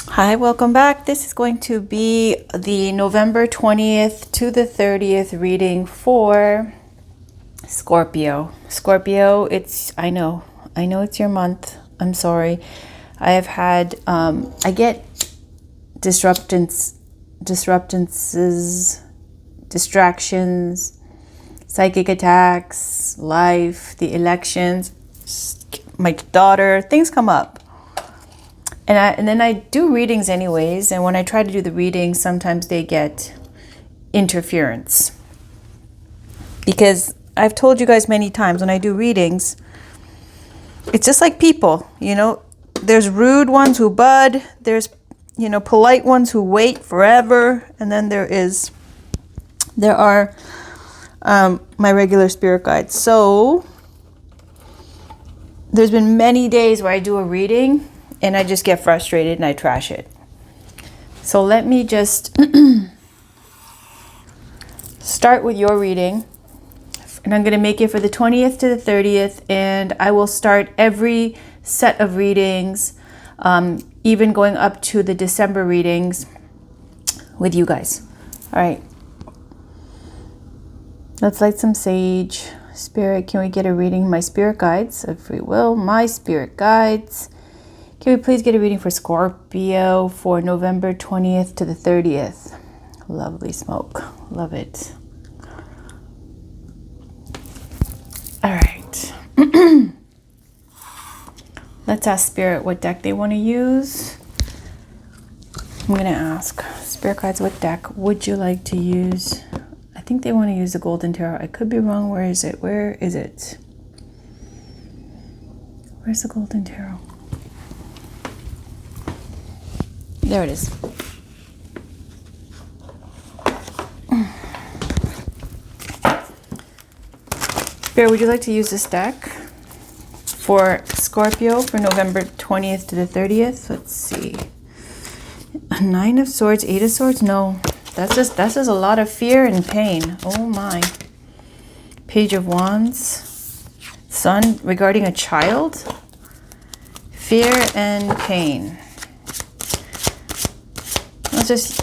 Hi, welcome back. This is going to be the November 20th to the 30th reading for Scorpio. Scorpio, I know it's your month. I'm sorry. I have had, I get distractions, psychic attacks, life, the elections, my daughter, things come up. And then I do readings anyways, and when I try to do the readings, sometimes they get interference. Because I've told you guys many times when I do readings, it's just like people, there's rude ones who bud, there's, polite ones who wait forever, and then there are my regular spirit guides. So there's been many days where I do a reading and I just get frustrated and I trash it. So let me just start with your reading. And I'm going to make it for the 20th to the 30th. And I will start every set of readings, even going up to the December readings with you guys. All right. Let's light some sage. Spirit, can we get a reading? My spirit guides of free will. My spirit guides. Can we please get a reading for Scorpio for November 20th to the 30th? Lovely smoke. Love it. All right. Let's ask Spirit what deck they want to use. I'm going to ask Spirit Guides, what deck would you like to use? I think they want to use the Golden Tarot. I could be wrong. Where is it? Where is it? Where's the Golden Tarot? There it is. Spirit, would you like to use this deck for Scorpio for November 20th to the 30th? Let's see. A 9 of Swords, 8 of Swords? No, that's just a lot of fear and pain. Oh my. Page of Wands. Sun regarding a child. Fear and pain. Let's just...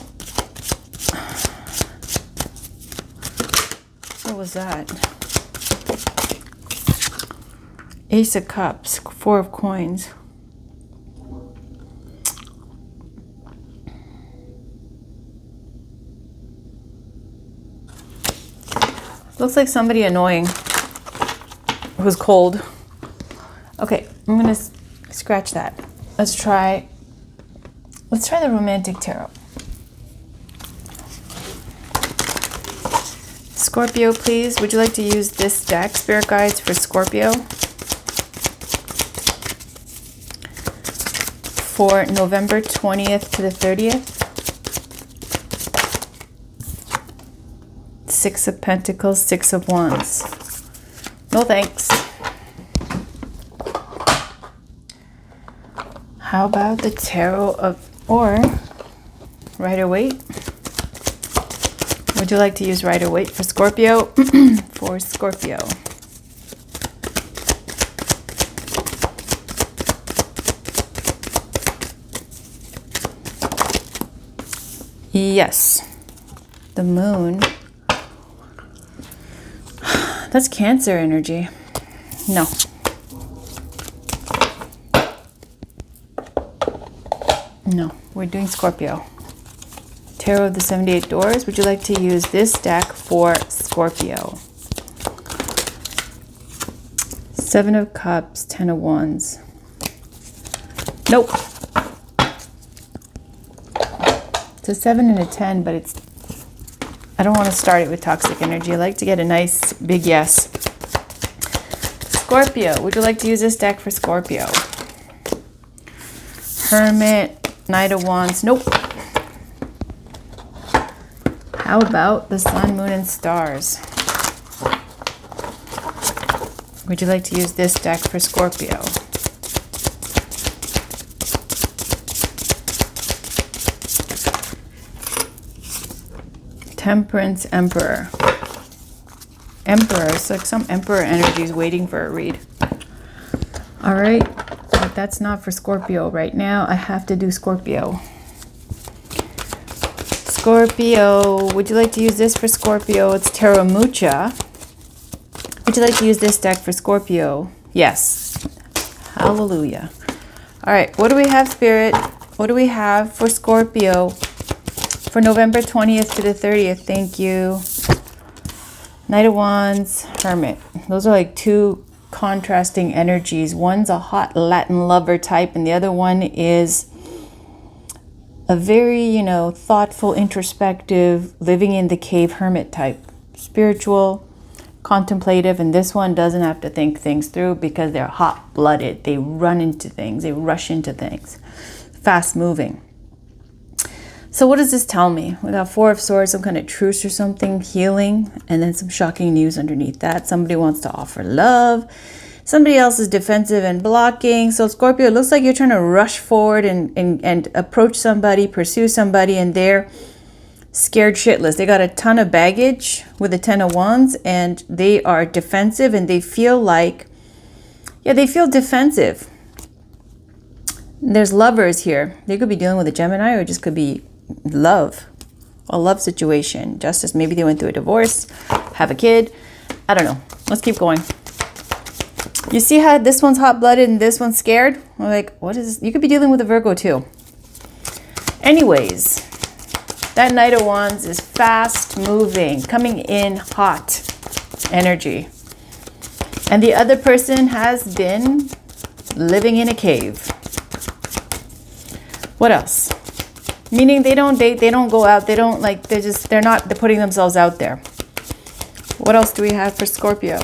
What was that? Ace of Cups, 4 of Coins. Looks like somebody annoying who's cold. Okay, I'm gonna scratch that. Let's try the Romantic Tarot. Scorpio, please. Would you like to use this deck, Spirit Guides, for Scorpio for November 20th to the 30th? 6 of Pentacles, 6 of Wands. No thanks. How about the Tarot of, or Rider-Waite? Would you like to use Rider-Waite for Scorpio? For Scorpio. Yes. The Moon. That's Cancer energy. No. No, we're doing Scorpio. Tarot of the 78 Doors. Would you like to use this deck for Scorpio? 7 of Cups, 10 of Wands. Nope. It's a 7 and a 10, but I don't want to start it with toxic energy. I like to get a nice big yes. Scorpio, would you like to use this deck for Scorpio? Hermit, Knight of Wands. Nope. How about the Sun, Moon, and Stars? Would you like to use this deck for Scorpio? Temperance, Emperor. Emperor, it's like some Emperor energy is waiting for a read. All right, let that's not for Scorpio right now. I have to do Scorpio. Scorpio, would you like to use this for Scorpio? It's Tarot Mucha. Would you like to use this deck for Scorpio? Yes. Hallelujah. All right, what do we have, Spirit? What do we have for Scorpio for November 20th to the 30th? Thank you. Knight of Wands, Hermit. Those are like two contrasting energies. One's a hot Latin lover type, and the other one is a very, you know, thoughtful, introspective, living in the cave hermit type. Spiritual, contemplative, and this one doesn't have to think things through because they're hot-blooded. They run into things. They rush into things. Fast-moving. So what does this tell me? We got Four of Swords, some kind of truce or something, healing, and then some shocking news underneath that. Somebody wants to offer love. Somebody else is defensive and blocking. So Scorpio, it looks like you're trying to rush forward and approach somebody, pursue somebody, and they're scared shitless. They got a ton of baggage with the Ten of Wands, and they are defensive, and they feel like, yeah, they feel defensive. There's lovers here. They could be dealing with a Gemini, or it just could be love, a love situation. Justice, maybe they went through a divorce, have a kid. I don't know. Let's keep going. You see how this one's hot-blooded and this one's scared? We're like, what is this? You could be dealing with a Virgo too. Anyways, that Knight of Wands is fast-moving, coming in hot energy. And the other person has been living in a cave. What else? Meaning they don't date, they don't go out, they don't like, they're putting themselves out there. What else do we have for Scorpio?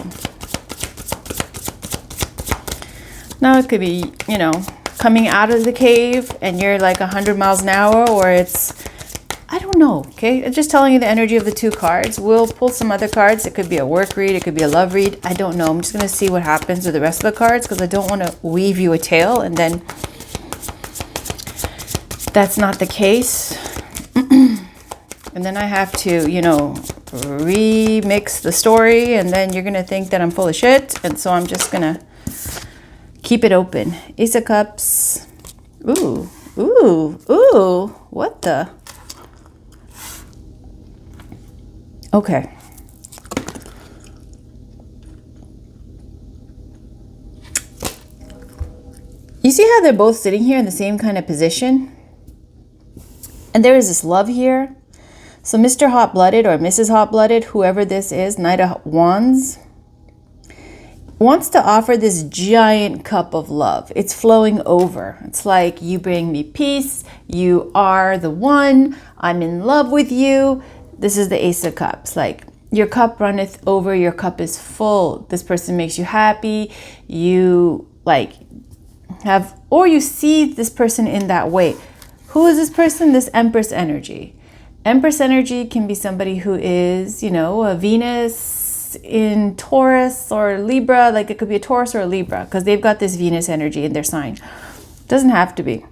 Now it could be, you know, coming out of the cave and you're like 100 miles an hour, or it's, I don't know, okay? It's just telling you the energy of the two cards. We'll pull some other cards. It could be a work read, it could be a love read. I don't know. I'm just going to see what happens with the rest of the cards because I don't want to weave you a tale and then that's not the case. And then I have to, you know, remix the story, and then you're going to think that I'm full of shit. And so I'm just going to keep it open. Ace of Cups. Ooh, ooh, ooh. What the? Okay. You see how they're both sitting here in the same kind of position? And there is this love here. So Mr. Hot-Blooded or Mrs. Hot-Blooded, whoever this is, Knight of Wands, wants to offer this giant cup of love. It's flowing over. It's like, you bring me peace. You are the one. I'm in love with you. This is the Ace of Cups. Like, your cup runneth over. Your cup is full. This person makes you happy. You like have, or you see this person in that way. Who is this person? This Empress energy. Empress energy can be somebody who is, you know, a Venus in Taurus or Libra. Like, it could be a Taurus or a Libra because they've got this Venus energy in their sign. Doesn't have to be.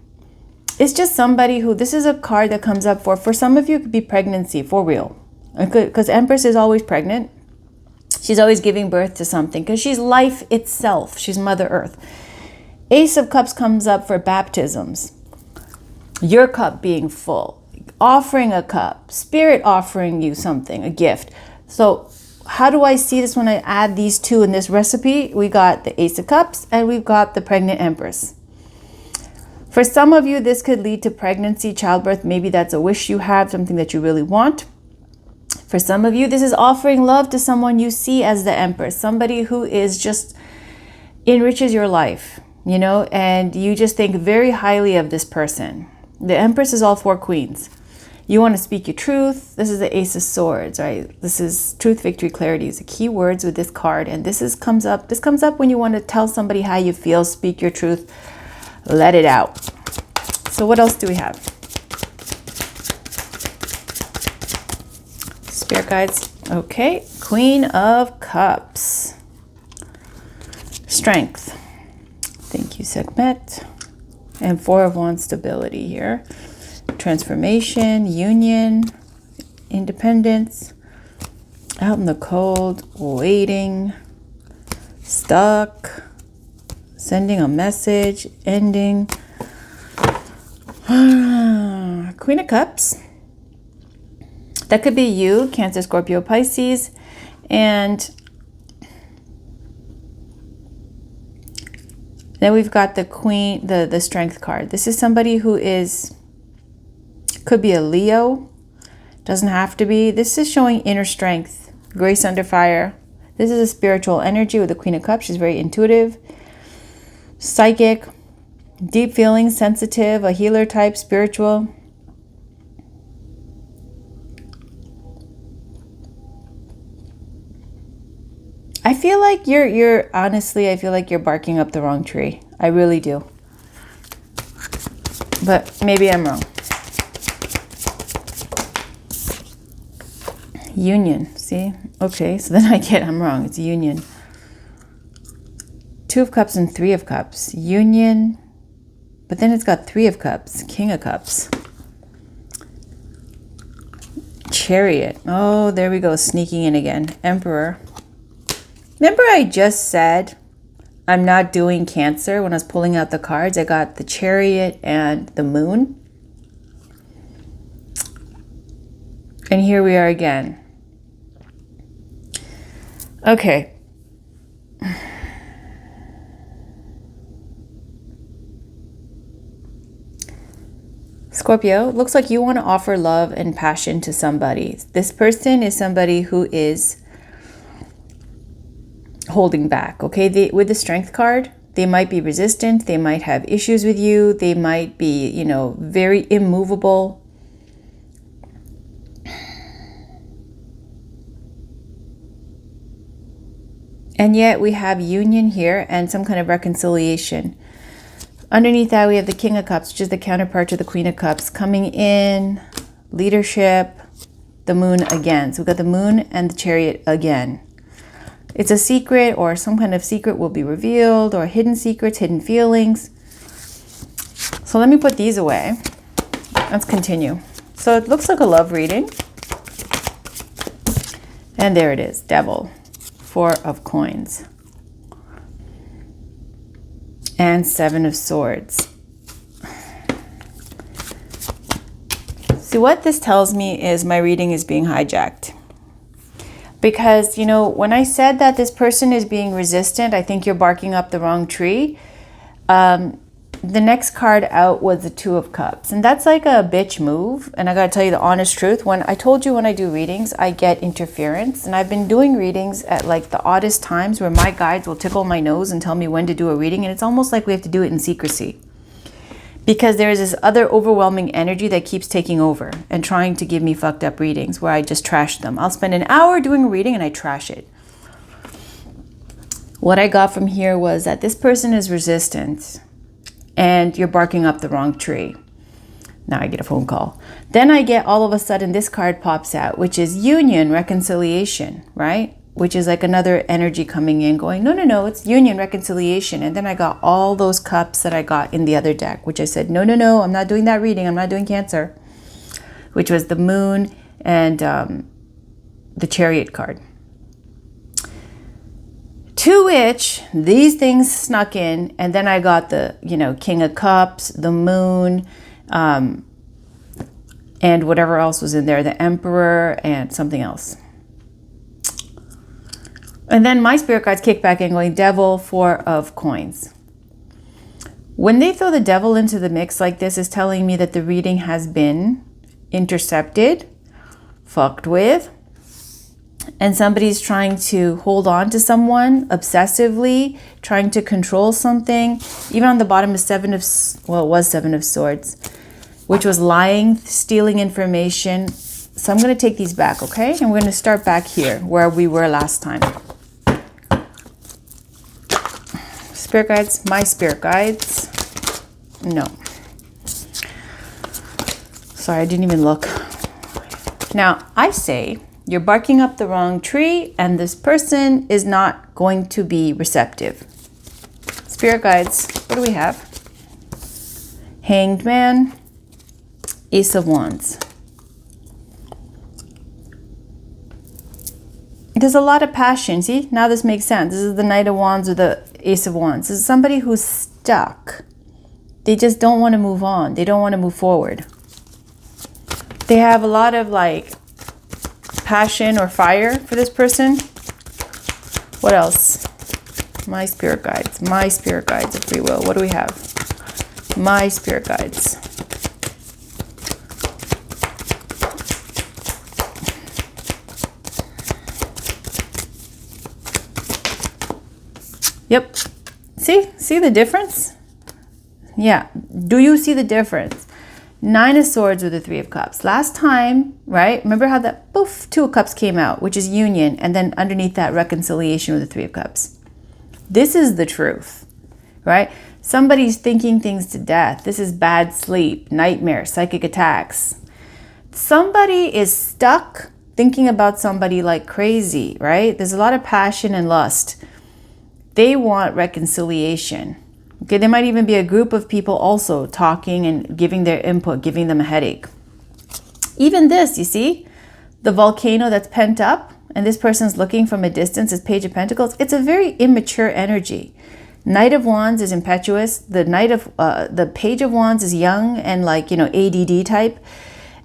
It's just somebody who, this is a card that comes up for some of you, it could be pregnancy, for real. Because Empress is always pregnant. She's always giving birth to something because she's life itself. She's Mother Earth. Ace of Cups comes up for baptisms. Your cup being full. Offering a cup. Spirit offering you something, a gift. So how do I see this when I add these two in this recipe? We got the Ace of Cups and we've got the pregnant Empress. For some of you, this could lead to pregnancy, childbirth. Maybe that's a wish you have, something that you really want. For some of you, this is offering love to someone you see as the Empress, somebody who is just enriches your life, you know, and you just think very highly of this person. The Empress is all four queens. You want to speak your truth. This is the Ace of Swords, right? This is truth, victory, clarity is the key words with this card. And this comes up when you want to tell somebody how you feel, speak your truth, let it out. So what else do we have? Spirit guides. Okay. Queen of Cups. Strength. Thank you, Sekhmet. And Four of Wands, stability here. Transformation, union, independence, out in the cold, waiting, stuck, Sending a message, ending. Queen of Cups. That could be you, Cancer, Scorpio, Pisces. And then we've got the Queen, the Strength card. This is somebody who could be a Leo. Doesn't have to be. This is showing inner strength, grace under fire. This is a spiritual energy with the Queen of Cups. She's very intuitive, psychic, deep feelings, sensitive, a healer type, spiritual. I feel like you're honestly, I feel like you're barking up the wrong tree. I really do. But maybe I'm wrong. Union, see? Okay, so then I'm wrong. It's union. 2 of Cups and 3 of Cups. Union, but then it's got 3 of Cups, King of Cups. Chariot. Oh, there we go, sneaking in again. Emperor. Remember I just said I'm not doing Cancer when I was pulling out the cards? I got the Chariot and the Moon. And here we are again. Okay. Scorpio, looks like you want to offer love and passion to somebody. This person is somebody who is holding back, okay? With the Strength card, they might be resistant. They might have issues with you. They might be, very immovable. And yet we have union here and some kind of reconciliation. Underneath that, we have the King of Cups, which is the counterpart to the Queen of Cups, coming in, leadership, the Moon again. So we've got the Moon and the Chariot again. It's a secret, or some kind of secret will be revealed, or hidden secrets, hidden feelings. So let me put these away. Let's continue. So it looks like a love reading. And there it is, Devil. 4 of Coins. And 7 of Swords. See, what this tells me is my reading is being hijacked. Because, when I said that this person is being resistant, I think you're barking up the wrong tree. The next card out was the 2 of Cups. And that's like a bitch move. And I got to tell you the honest truth. When I told you when I do readings, I get interference. And I've been doing readings at like the oddest times where my guides will tickle my nose and tell me when to do a reading. And it's almost like we have to do it in secrecy. Because there is this other overwhelming energy that keeps taking over and trying to give me fucked up readings where I just trash them. I'll spend an hour doing a reading and I trash it. What I got from here was that this person is resistant and you're barking up the wrong tree. Now I get a phone call. Then I get all of a sudden this card pops out, which is union, reconciliation, right? Which is like another energy coming in going, no, it's union, reconciliation. And then I got all those cups that I got in the other deck, which I said, no, I'm not doing that reading. I'm not doing Cancer, which was the Moon and the Chariot card. To which these things snuck in, and then I got the, King of Cups, the Moon, and whatever else was in there, the Emperor and something else. And then my spirit guides kick back in going, Devil, 4 of Coins. When they throw the Devil into the mix like this, is telling me that the reading has been intercepted, fucked with, and somebody's trying to hold on to someone obsessively, trying to control something. Even on the bottom is 7 of Swords, which was lying, stealing information. So I'm going to take these back, okay? And we're going to start back here where we were last time. Spirit guides, my spirit guides. No. Sorry, I didn't even look. Now, I say you're barking up the wrong tree and this person is not going to be receptive. Spirit guides, what do we have? Hanged Man, Ace of Wands. There's a lot of passion. See, now this makes sense. This is the Knight of Wands with the Ace of Wands. This is somebody who's stuck. They just don't want to move on. They don't want to move forward. They have a lot of like passion or fire for this person. What else? My spirit guides of free will. What do we have? My spirit guides. Yep. See the difference? Yeah. Do you see the difference? 9 of Swords with the 3 of Cups. Last time, right? Remember how that poof, 2 of Cups came out, which is union, and then underneath that reconciliation with the 3 of Cups. This is the truth, right? Somebody's thinking things to death. This is bad sleep, nightmares, psychic attacks. Somebody is stuck thinking about somebody like crazy, right? There's a lot of passion and lust. They want reconciliation. Okay, there might even be a group of people also talking and giving their input, giving them a headache. Even this, you see, the volcano that's pent up, and this person's looking from a distance, is Page of Pentacles. It's a very immature energy. Knight of Wands is impetuous. The Page of Wands is young and like, you know, ADD type.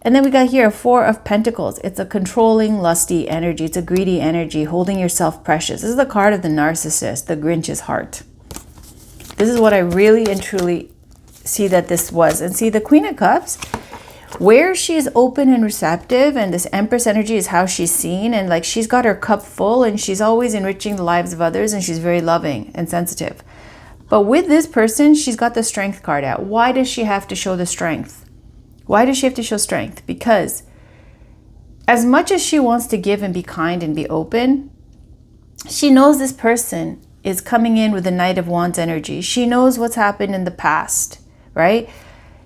And then we got here a 4 of Pentacles. It's a controlling, lusty energy. It's a greedy energy, holding yourself precious. This is the card of the narcissist, the Grinch's heart. This is what I really and truly see that this was. And see, the Queen of Cups, where she's open and receptive, and this Empress energy is how she's seen, and like she's got her cup full and she's always enriching the lives of others, and she's very loving and sensitive. But with this person, she's got the Strength card out. Why does she have to show the strength? Why does she have to show strength? Because as much as she wants to give and be kind and be open, she knows this person is coming in with the Knight of Wands energy. She knows what's happened in the past, right?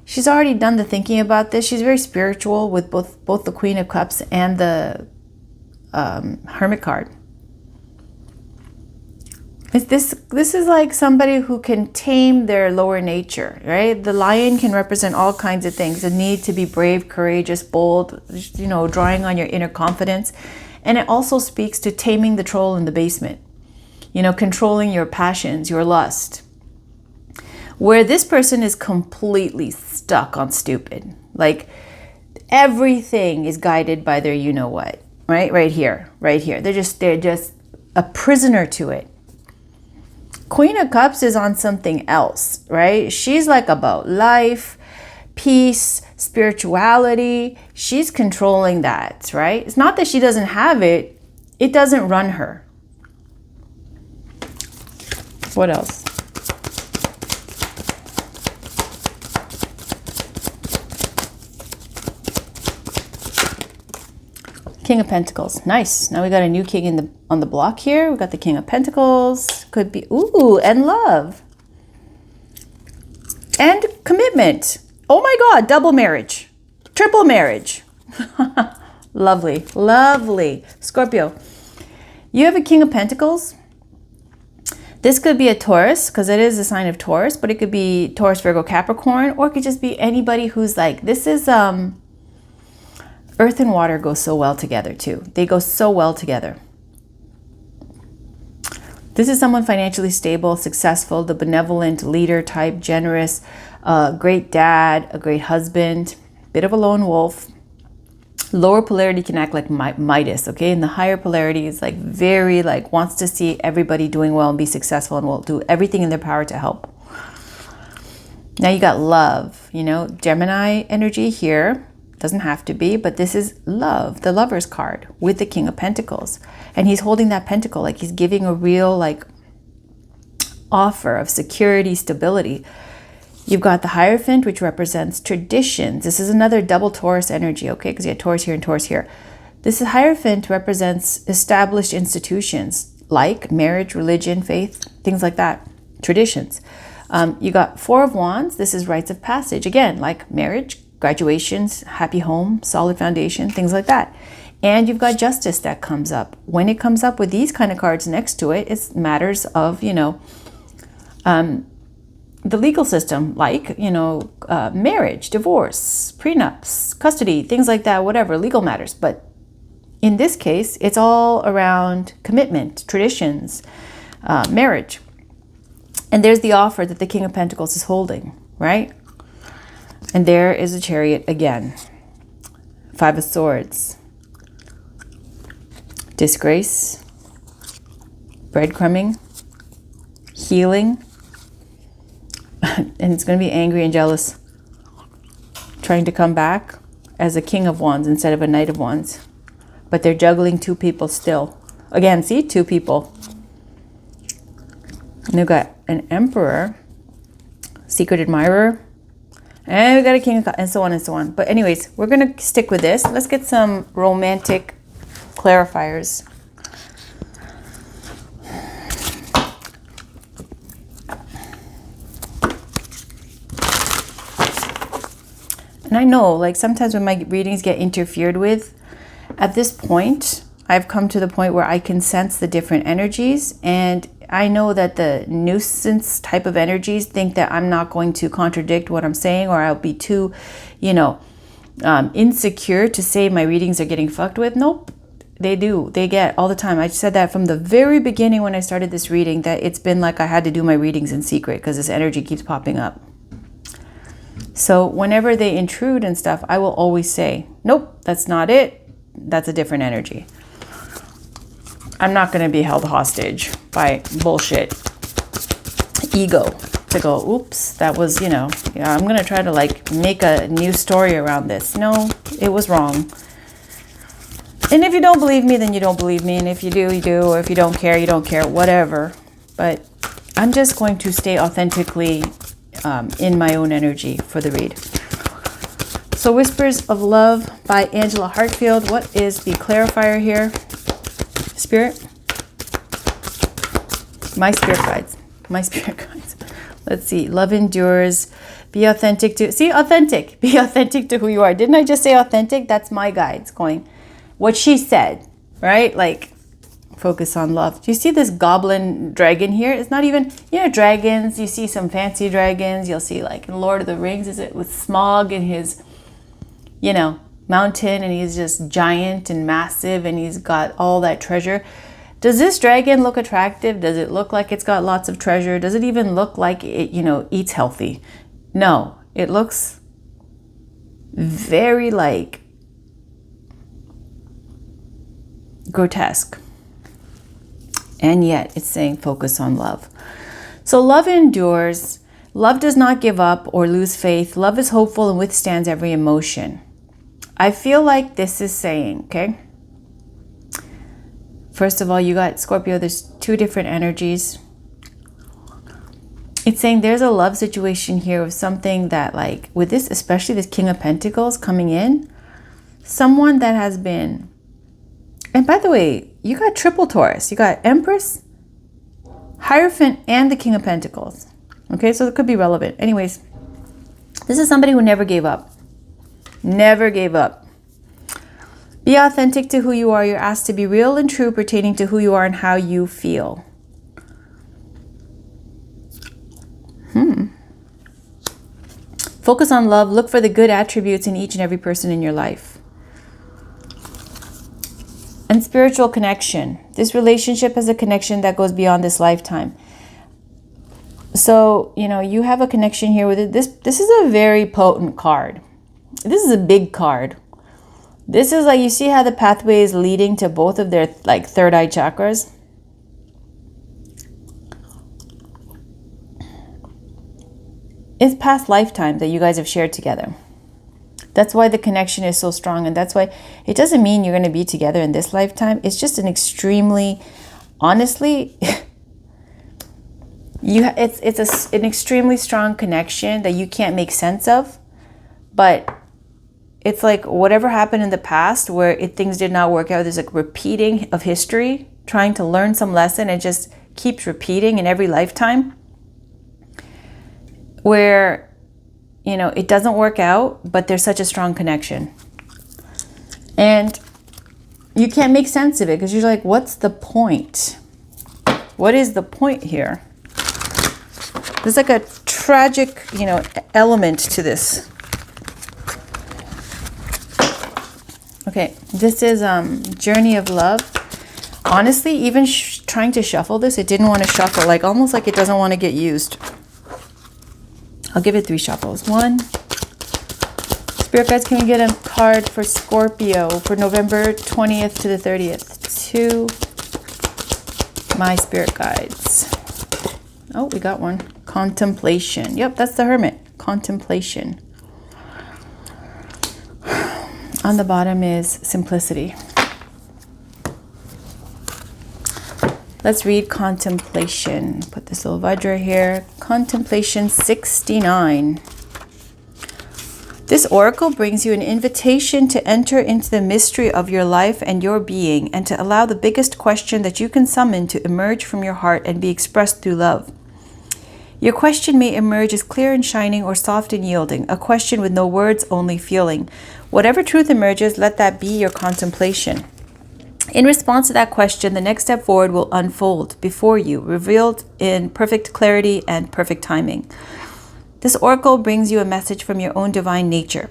She's already done the thinking about this. She's very spiritual with both the Queen of Cups and the Hermit card. This is like somebody who can tame their lower nature, right? The lion can represent all kinds of things. The need to be brave, courageous, bold, you know, drawing on your inner confidence. And it also speaks to taming the troll in the basement, you know, controlling your passions, your lust. Where this person is completely stuck on stupid. Like everything is guided by their you-know-what, right? Right here. They're just a prisoner to it. Queen of Cups is on something else, right? She's like about life, peace, spirituality. She's controlling that, right? It's not that she doesn't have it. It doesn't run her. What else? King of Pentacles. Nice. Now we got a new king on the block here. We got the King of Pentacles. Could be, ooh, and love. And commitment. Oh my God, double marriage. Triple marriage. Lovely, lovely. Scorpio, you have a King of Pentacles. This could be a Taurus, because it is a sign of Taurus, but it could be Taurus, Virgo, Capricorn, or it could just be anybody who's like, this is, earth and water go so well together too. They go so well together. This is someone financially stable, successful, the benevolent leader type, generous, great dad, a great husband, bit of a lone wolf. Lower polarity can act like Midas, okay? And the higher polarity is like very like wants to see everybody doing well and be successful and will do everything in their power to help. Now you got love, you know, Gemini energy here. Doesn't have to be, but this is love, the Lover's card with the King of Pentacles. And he's holding that pentacle like he's giving a real like offer of security, stability. You've got the Hierophant, which represents traditions. This is another double Taurus energy, okay? Because you have Taurus here and Taurus here. This Hierophant represents established institutions like marriage, religion, faith, things like that, traditions. You got 4 of Wands. This is rites of passage. Again, like marriage, graduations, happy home, solid foundation, things like that. And you've got Justice that comes up. When it comes up with these kind of cards next to it, it's matters of, you know, the legal system, like, you know, marriage, divorce, prenups, custody, things like that, whatever, legal matters. But in this case, it's all around commitment, traditions, marriage. And there's the offer that the King of Pentacles is holding, right? And there is a Chariot again. 5 of Swords. Disgrace. Breadcrumbing. Healing. And it's going to be angry and jealous. Trying to come back as a King of Wands instead of a Knight of Wands. But they're juggling 2 people still. Again, see? 2 people. And they've got an Emperor. Secret Admirer. And we got a King of Cups, and so on and so on. But anyways, we're going to stick with this. Let's get some romantic clarifiers. And I know, like, sometimes when my readings get interfered with, at this point, I've come to the point where I can sense the different energies, and I know that the nuisance type of energies think that I'm not going to contradict what I'm saying, or I'll be too, insecure to say my readings are getting fucked with. Nope, they do. They get all the time. I said that from the very beginning when I started this reading, that it's been like I had to do my readings in secret because this energy keeps popping up. So whenever they intrude and stuff, I will always say, nope, that's not it. That's a different energy. I'm not going to be held hostage by bullshit ego to go, oops, that was, I'm going to try to like make a new story around this. No, it was wrong. And if you don't believe me, then you don't believe me. And if you do, you do. Or if you don't care, you don't care, whatever. But I'm just going to stay authentically in my own energy for the read. So Whispers of Love by Angela Hartfield. What is the clarifier here? Spirit? My spirit guides. My spirit guides. Let's see. Love endures. Be authentic to... See, authentic. Be authentic to who you are. Didn't I just say authentic? That's my guides going. What she said, right? Like, focus on love. Do you see this goblin dragon here? It's not even... dragons. You see some fancy dragons. You'll see, like, in Lord of the Rings, is it with Smaug and his, mountain, and he's just giant and massive, and he's got all that treasure. Does this dragon look attractive? Does it look like it's got lots of treasure? Does it even look like it, eats healthy? No, it looks very like grotesque. And yet it's saying focus on love. So love endures. Love does not give up or lose faith. Love is hopeful and withstands every emotion. I feel like this is saying, okay, first of all, you got Scorpio, there's 2 different energies. It's saying there's a love situation here of something that, like, with this, especially this King of Pentacles coming in, someone that has been, and by the way, you got triple Taurus. You got Empress, Hierophant, and the King of Pentacles. Okay, so it could be relevant. Anyways, this is somebody who never gave up. Never gave up. Be authentic to who you are. You're asked to be real and true pertaining to who you are and how you feel. Focus on love. Look for the good attributes in each and every person in your life. And spiritual connection. This relationship has a connection that goes beyond this lifetime. So, you have a connection here with it. This is a very potent card. This is a big card. This is like, you see how the pathway is leading to both of their like third eye chakras? It's past lifetimes that you guys have shared together. That's why the connection is so strong. And that's why it doesn't mean you're going to be together in this lifetime. It's just an extremely, honestly, it's an extremely strong connection that you can't make sense of. But it's like whatever happened in the past where things did not work out, there's like repeating of history, trying to learn some lesson, and just keeps repeating in every lifetime. Where, it doesn't work out, but there's such a strong connection. And you can't make sense of it because you're like, what's the point? What is the point here? There's like a tragic, element to this. Okay, this is Journey of Love. Honestly, even trying to shuffle this, it didn't want to shuffle, like almost like it doesn't want to get used. I'll give it 3 shuffles. 1. Spirit guides, can we get a card for Scorpio for November 20th to the 30th? 2. My spirit guides. Oh, we got one. Contemplation. Yep, that's the Hermit. Contemplation. On the bottom is simplicity. Let's read contemplation. Put this little Vajra here. Contemplation 69. This oracle brings you an invitation to enter into the mystery of your life and your being, and to allow the biggest question that you can summon to emerge from your heart and be expressed through love. Your question may emerge as clear and shining or soft and yielding, a question with no words, only feeling. Whatever truth emerges, let that be your contemplation. In response to that question, the next step forward will unfold before you, revealed in perfect clarity and perfect timing. This oracle brings you a message from your own divine nature.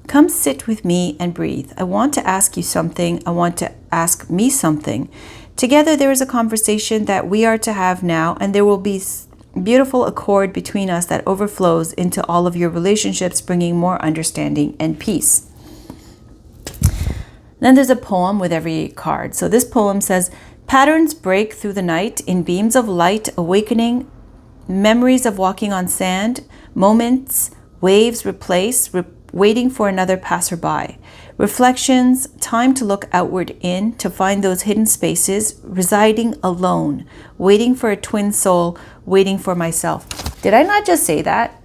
Come sit with me and breathe. I want to ask you something. I want to ask me something. Together there is a conversation that we are to have now, and there will be beautiful accord between us that overflows into all of your relationships, bringing more understanding and peace. Then there's a poem with every card. So this poem says, patterns break through the night in beams of light, awakening memories of walking on sand, moments, waves replace, waiting for another passerby. Reflections, time to look outward in, to find those hidden spaces, residing alone, waiting for a twin soul, waiting for myself. Did I not just say that?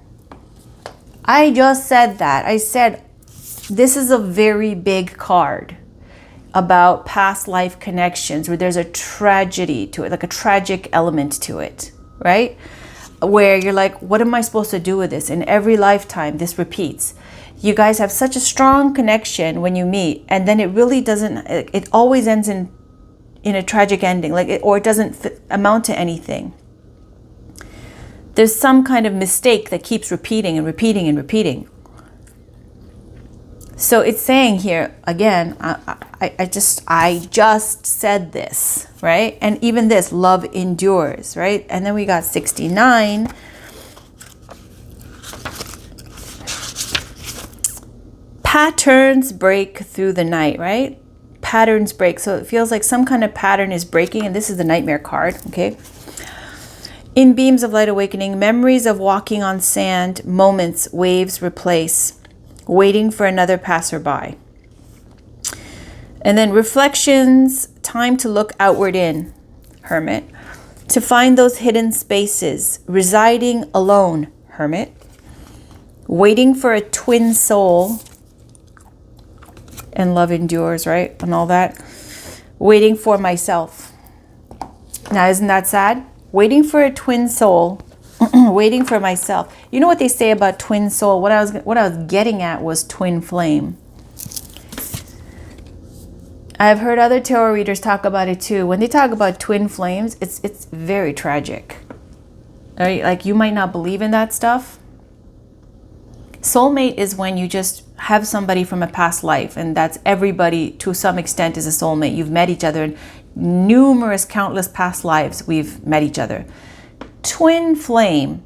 I just said that. I said, this is a very big card about past life connections where there's a tragedy to it, like a tragic element to it, right? Where you're like, what am I supposed to do with this? In every lifetime, this repeats. You guys have such a strong connection when you meet, and then it really doesn't, it always ends in a tragic ending, or it doesn't amount to anything. There's some kind of mistake that keeps repeating and repeating and repeating. So it's saying here, again, I just said this, right? And even this, love endures, right? And then we got 69. Patterns break through the night, right? Patterns break. So it feels like some kind of pattern is breaking, and this is the Nightmare card, okay? In beams of light awakening, memories of walking on sand, moments, waves replace, waiting for another passerby. And then reflections, time to look outward in, Hermit. To find those hidden spaces, residing alone, Hermit. Waiting for a twin soul, and love endures, right? And all that. Waiting for myself. Now, isn't that sad? Waiting for a twin soul, waiting for myself. You know what they say about twin soul? What I was getting at was twin flame. I've heard other tarot readers talk about it too. When they talk about twin flames, it's very tragic. Right? Like, you might not believe in that stuff. Soulmate is when you just have somebody from a past life, and that's everybody to some extent is a soulmate. You've met each other in numerous, countless past lives. We've met each other. Twin flame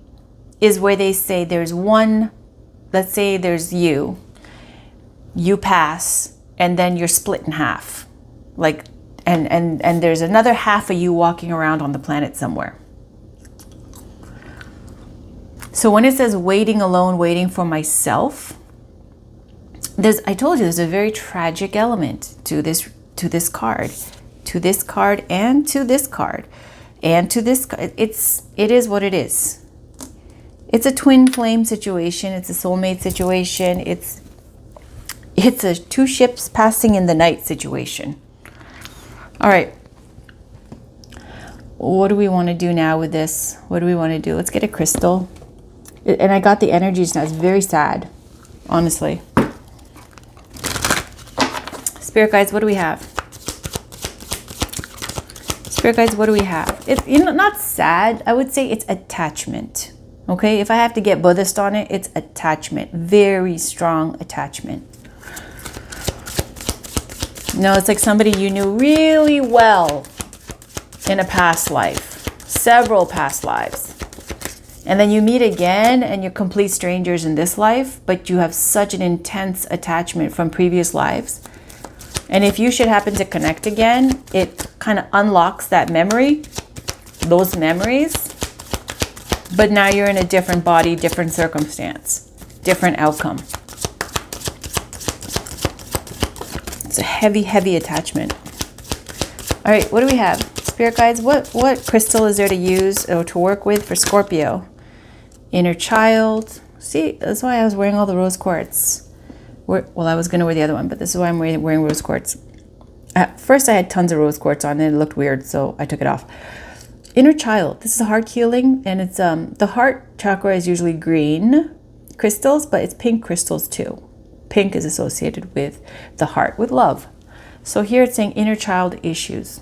is where they say there's one, let's say there's you pass, and then you're split in half. Like, and there's another half of you walking around on the planet somewhere. So when it says waiting alone, waiting for myself, I told you there's a very tragic element to this card, to this card, and to this card, and to this. It is what it is. It's a twin flame situation. It's a soulmate situation. It's a two ships passing in the night situation. All right. What do we want to do now with this? What do we want to do? Let's get a crystal. And I got the energies now. It's very sad, honestly. Spirit guides, what do we have? Spirit guides, what do we have? It's not sad. I would say it's attachment. Okay, if I have to get Buddhist on it, it's attachment. Very strong attachment. No, it's like somebody you knew really well. in a past life, several past lives. And then you meet again and you're complete strangers in this life, but you have such an intense attachment from previous lives. And if you should happen to connect again, it kind of unlocks that memory, those memories. But now you're in a different body, different circumstance, different outcome. It's a heavy, heavy attachment. All right, what do we have? Spirit guides, what crystal is there to use or to work with for Scorpio? Inner child. See, that's why I was wearing all the rose quartz. Well, I was going to wear the other one, but this is why I'm wearing rose quartz. At first, I had tons of rose quartz on and it looked weird, so I took it off. Inner child. This is heart healing, and it's the heart chakra is usually green crystals, but it's pink crystals too. Pink is associated with the heart, with love. So here it's saying inner child issues.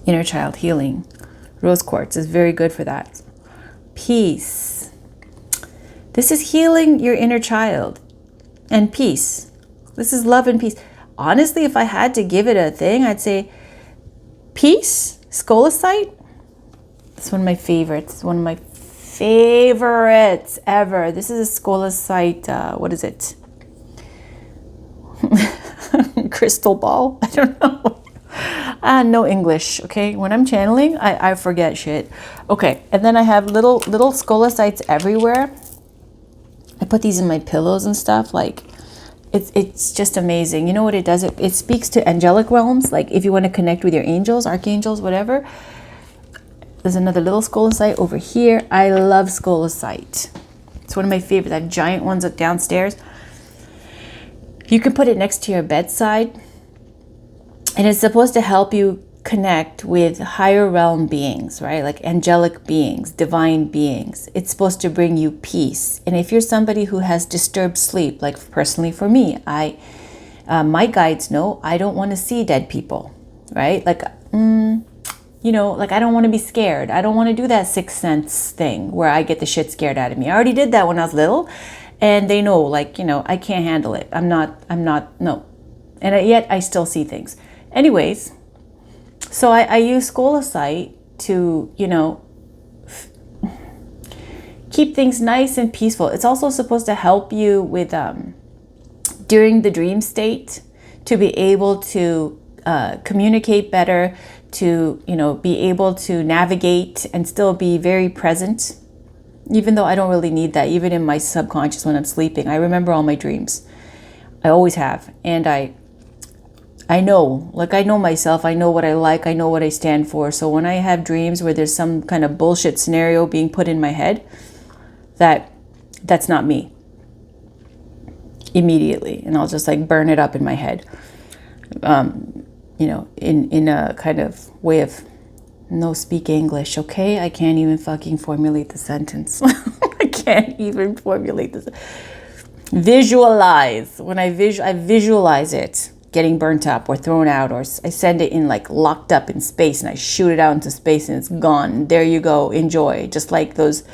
Inner child healing. Rose quartz is very good for that. Peace. This is healing your inner child and peace. This is love and peace. Honestly, if I had to give it a thing, I'd say peace, scolecite. It's one of my favorites. One of my favorites ever. This is a scolecite, what is it? Crystal ball? I don't know. No English, okay? When I'm channeling, I forget shit. Okay, and then I have little scolecites everywhere. I put these in my pillows and stuff. Like, it's just amazing. You know what it does? It speaks to angelic realms. Like, if you want to connect with your angels, archangels, whatever. There's another little scolecite over here. I love scolecite. It's one of my favorites. I have giant ones up downstairs. You can put it next to your bedside. And it's supposed to help you connect with higher realm beings, right? Like angelic beings, divine beings. It's supposed to bring you peace. And if you're somebody who has disturbed sleep, like personally for me, my guides know I don't want to see dead people, right? Like, you know, like I don't want to be scared. I don't want to do that sixth sense thing where I get the shit scared out of me. I already did that when I was little, and they know, like, you know, I can't handle it. I'm not, no. And yet I still see things. Anyways, so I use scolecite to, you know, keep things nice and peaceful. It's also supposed to help you with, during the dream state, to be able to communicate better, to, you know, be able to navigate and still be very present. Even though I don't really need that, even in my subconscious when I'm sleeping, I remember all my dreams. I always have. And I know, like I know myself, I know what I like, I know what I stand for. So when I have dreams where there's some kind of bullshit scenario being put in my head, that's not me. Immediately. And I'll just like burn it up in my head. You know, in a kind of way of no speak English, okay? I can't even fucking formulate the sentence. I can't even formulate this. Visualize. When I visualize it getting burnt up or thrown out, or I send it in like locked up in space and I shoot it out into space and it's gone. There you go. Enjoy. Just like those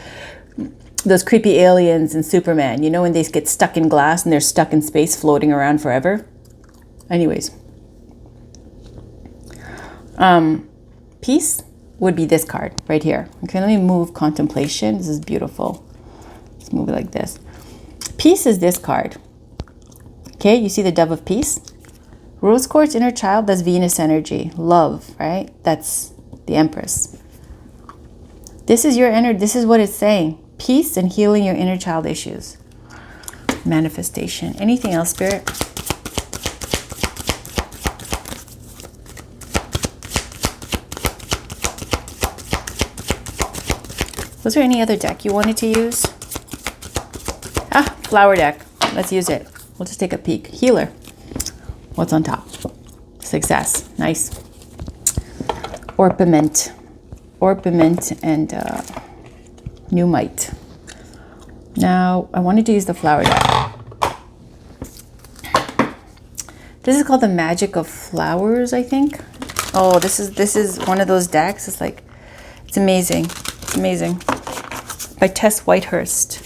creepy aliens in Superman, you know, when they get stuck in glass and they're stuck in space floating around forever. Anyways. Peace would be this card right here. Okay, let me move contemplation. This is beautiful. Let's move it like this. Peace is this card. Okay, you see the dove of peace? Rose quartz, inner child, that's Venus energy. Love, right? That's the Empress. This is your inner, this is what it's saying. Peace and healing your inner child issues. Manifestation. Anything else, Spirit? Was there any other deck you wanted to use? Flower deck. Let's use it. We'll just take a peek. Healer. What's on top? Success. Nice. Orpiment. Orpiment and Numite. Now, I wanted to use the flower deck. This is called the Magic of Flowers, I think. Oh, this is one of those decks. It's like, it's amazing. It's amazing. By Tess Whitehurst.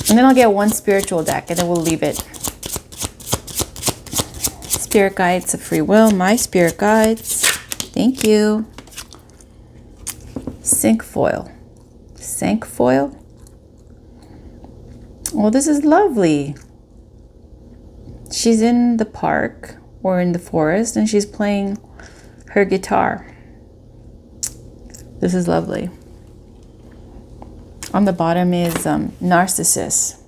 And then I'll get one spiritual deck and then we'll leave it. Spirit guides of free will, my spirit guides. Thank you. Cinquefoil. Cinquefoil. Well, this is lovely. She's in the park or in the forest and she's playing her guitar. This is lovely. On the bottom is Narcissus.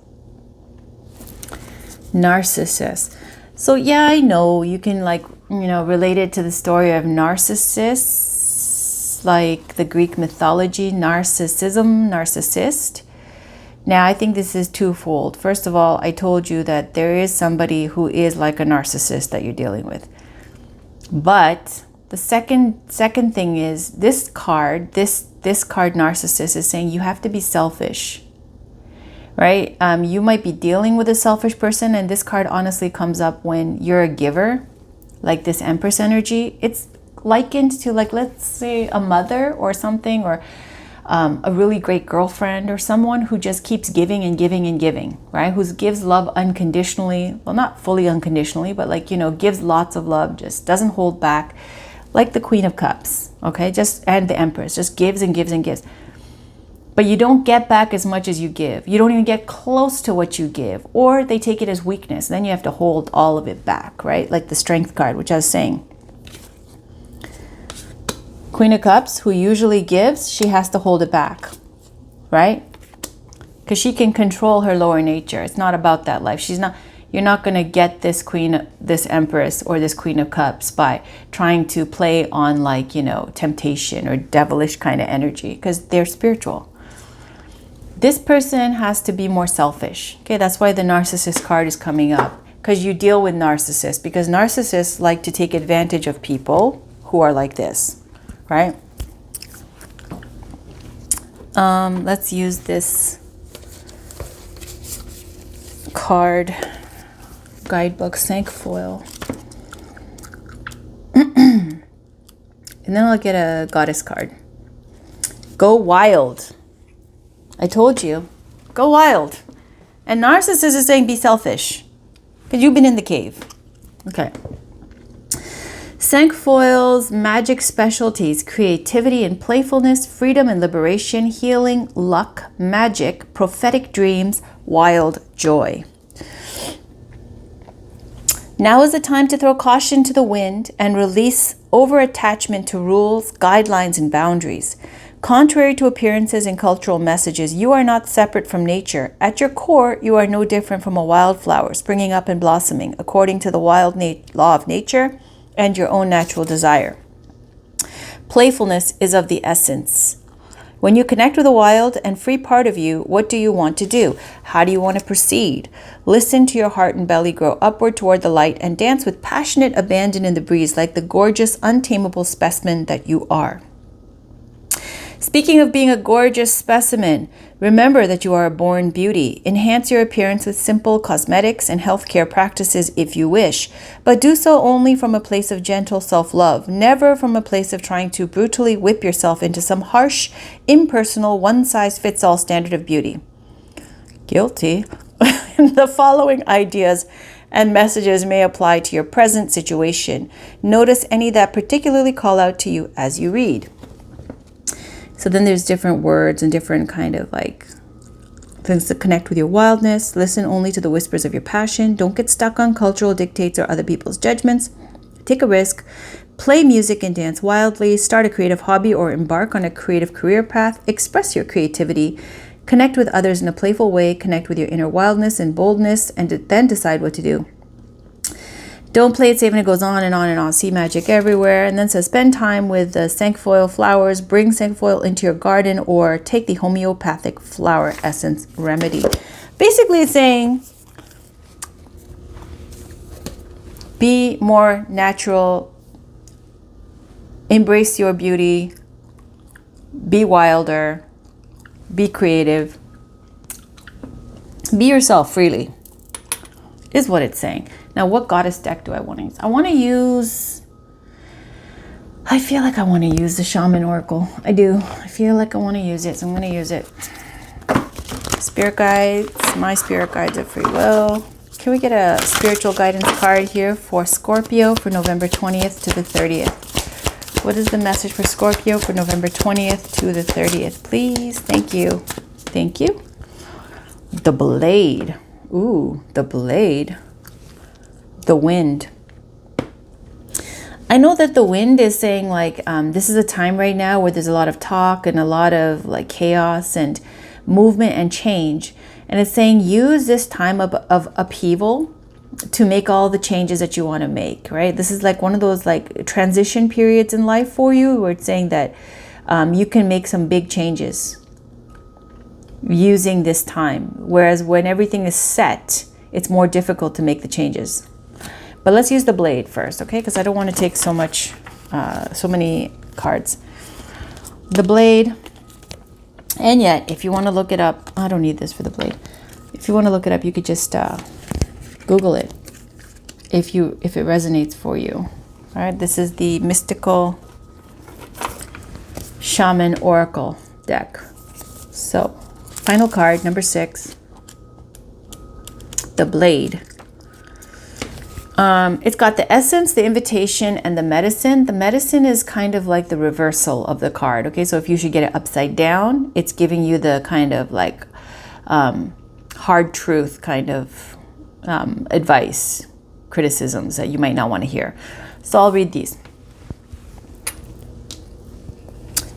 Narcissus. So yeah, I know you can like, you know, relate it to the story of Narcissus, like the Greek mythology, narcissism, narcissist. Now, I think this is twofold. First of all, I told you that there is somebody who is like a narcissist that you're dealing with. But the second thing is this card, this card narcissist is saying you have to be selfish, right? You might be dealing with a selfish person, and this card honestly comes up when you're a giver, like this Empress energy. It's likened to, like, let's say a mother or something, or a really great girlfriend, or someone who just keeps giving and giving and giving, right? Who gives love unconditionally. Well, not fully unconditionally, but like, you know, gives lots of love, just doesn't hold back, like the Queen of Cups, okay? And the Empress, just gives and gives and gives. But you don't get back as much as you give. You don't even get close to what you give, or they take it as weakness. Then you have to hold all of it back, right? Like the Strength card, which I was saying. Queen of Cups, who usually gives, she has to hold it back, right? Because she can control her lower nature. It's not about that life. You're not going to get this Empress or this Queen of Cups by trying to play on, like, you know, temptation or devilish kind of energy, because they're spiritual. This person has to be more selfish. Okay, that's why the Narcissist card is coming up, because you deal with narcissists, because narcissists like to take advantage of people who are like this. Right? Let's use this card, guidebook, Cinquefoil. And then I'll get a Goddess card. Go wild. I told you. Go wild. And Narcissist is saying be selfish, because you've been in the cave. Okay. Cinquefoil's magic specialties: creativity and playfulness, freedom and liberation, healing, luck, magic, prophetic dreams, wild joy. Now is the time to throw caution to the wind and release over-attachment to rules, guidelines, and boundaries. Contrary to appearances and cultural messages, you are not separate from nature. At your core, you are no different from a wildflower springing up and blossoming according to the wild law of nature and your own natural desire. Playfulness is of the essence. When you connect with the wild and free part of you, what do you want to do? How do you want to proceed? Listen to your heart and belly grow upward toward the light and dance with passionate abandon in the breeze like the gorgeous, untamable specimen that you are. Speaking of being a gorgeous specimen, remember that you are a born beauty. Enhance your appearance with simple cosmetics and healthcare practices if you wish, but do so only from a place of gentle self-love, never from a place of trying to brutally whip yourself into some harsh, impersonal, one-size-fits-all standard of beauty. Guilty. The following ideas and messages may apply to your present situation. Notice any that particularly call out to you as you read. So then there's different words and different kind of like things to connect with your wildness. Listen only to the whispers of your passion. Don't get stuck on cultural dictates or other people's judgments. Take a risk. Play music and dance wildly. Start a creative hobby or embark on a creative career path. Express your creativity. Connect with others in a playful way. Connect with your inner wildness and boldness, and then decide what to do. Don't play it safe, and it goes on and on and on. See magic everywhere. And then says spend time with the Cinquefoil flowers. Bring Cinquefoil into your garden, or take the homeopathic flower essence remedy. Basically it's saying be more natural. Embrace your beauty. Be wilder. Be creative. Be yourself freely, is what it's saying. Now, what goddess deck do I want to use? I feel like I want to use the Shaman Oracle. I do. I feel like I want to use it, so I'm going to use it. Spirit guides. My spirit guides of free will. Can we get a spiritual guidance card here for Scorpio for November 20th to the 30th? What is the message for Scorpio for November 20th to the 30th? Please. Thank you. Thank you. The Blade. Ooh, the Blade. The Wind. I know that the Wind is saying like, this is a time right now where there's a lot of talk and a lot of like chaos and movement and change. And it's saying use this time of upheaval to make all the changes that you want to make, right? This is like one of those like transition periods in life for you where it's saying that you can make some big changes using this time. Whereas when everything is set, it's more difficult to make the changes. But let's use the Blade first, okay? Because I don't want to take so many cards. The Blade. And yet, if you want to look it up, I don't need this for the Blade. If you want to look it up, you could just Google it if it resonates for you. All right, this is the Mystical Shaman Oracle deck. So, final card, number 6. The Blade. It's got the essence, the invitation, and the medicine. The medicine is kind of like the reversal of the card. Okay, so if you should get it upside down, it's giving you the kind of like hard truth kind of advice, criticisms that you might not want to hear. So I'll read these.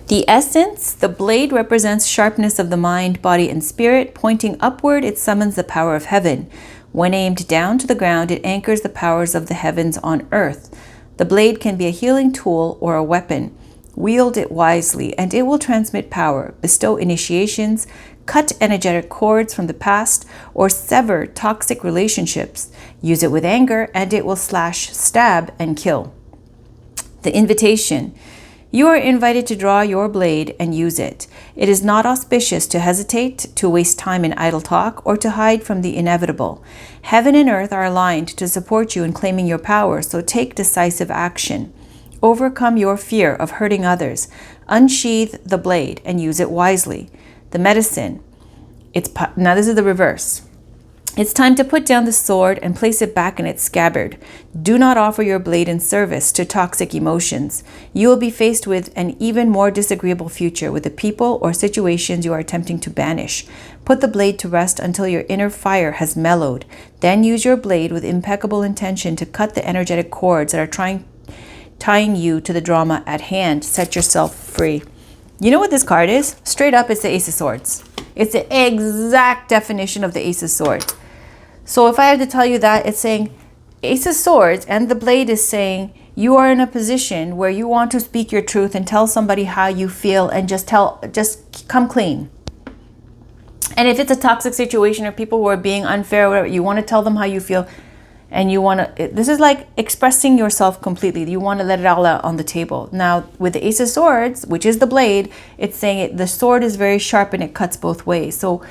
The essence, the Blade represents sharpness of the mind, body, and spirit. Pointing upward, it summons the power of heaven. When aimed down to the ground, it anchors the powers of the heavens on earth. The Blade can be a healing tool or a weapon. Wield it wisely, and it will transmit power, bestow initiations, cut energetic cords from the past, or sever toxic relationships. Use it with anger, and it will slash, stab, and kill. The invitation. You are invited to draw your blade and use it. It is not auspicious to hesitate, to waste time in idle talk, or to hide from the inevitable. Heaven and earth are aligned to support you in claiming your power, so take decisive action. Overcome your fear of hurting others. Unsheath the blade and use it wisely. The medicine. Now this is the reverse. It's time to put down the sword and place it back in its scabbard. Do not offer your blade in service to toxic emotions. You will be faced with an even more disagreeable future with the people or situations you are attempting to banish. Put the blade to rest until your inner fire has mellowed. Then use your blade with impeccable intention to cut the energetic cords that are tying you to the drama at hand. Set yourself free. You know what this card is? Straight up, it's the Ace of Swords. It's the exact definition of the Ace of Swords. So if I had to tell you that, it's saying Ace of Swords, and the blade is saying you are in a position where you want to speak your truth and tell somebody how you feel and just come clean. And if it's a toxic situation or people who are being unfair or whatever, you want to tell them how you feel, and you want to, this is like expressing yourself completely. You want to let it all out on the table. Now with the Ace of Swords, which is the blade, it's saying the sword is very sharp and it cuts both ways. So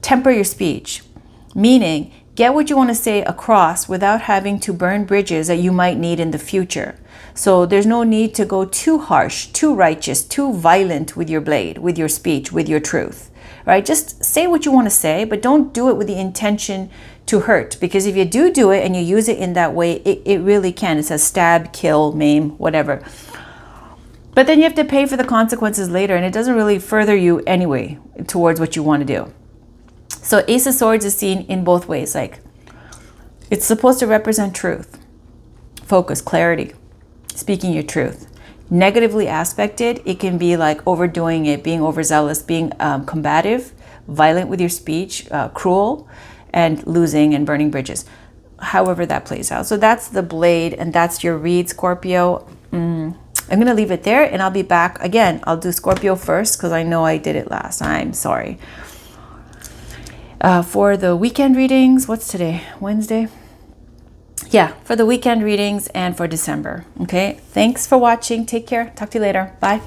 temper your speech, meaning get what you want to say across without having to burn bridges that you might need in the future. So there's no need to go too harsh, too righteous, too violent with your blade, with your speech, with your truth, right? Just say what you want to say, but don't do it with the intention to hurt. Because if you do it and you use it in that way, it really can. It says stab, kill, maim, whatever. But then you have to pay for the consequences later, and it doesn't really further you anyway towards what you want to do. So Ace of Swords is seen in both ways. Like, it's supposed to represent truth, focus, clarity, speaking your truth. Negatively aspected, it can be like overdoing it, being overzealous, being combative, violent with your speech, cruel, and losing and burning bridges. However that plays out. So that's the blade, and that's your read, Scorpio. I'm going to leave it there, and I'll be back. Again, I'll do Scorpio first because I know I did it last time. Sorry. For the weekend readings, what's today? Wednesday? Yeah, for the weekend readings and for December. Okay, thanks for watching. Take care. Talk to you later. Bye.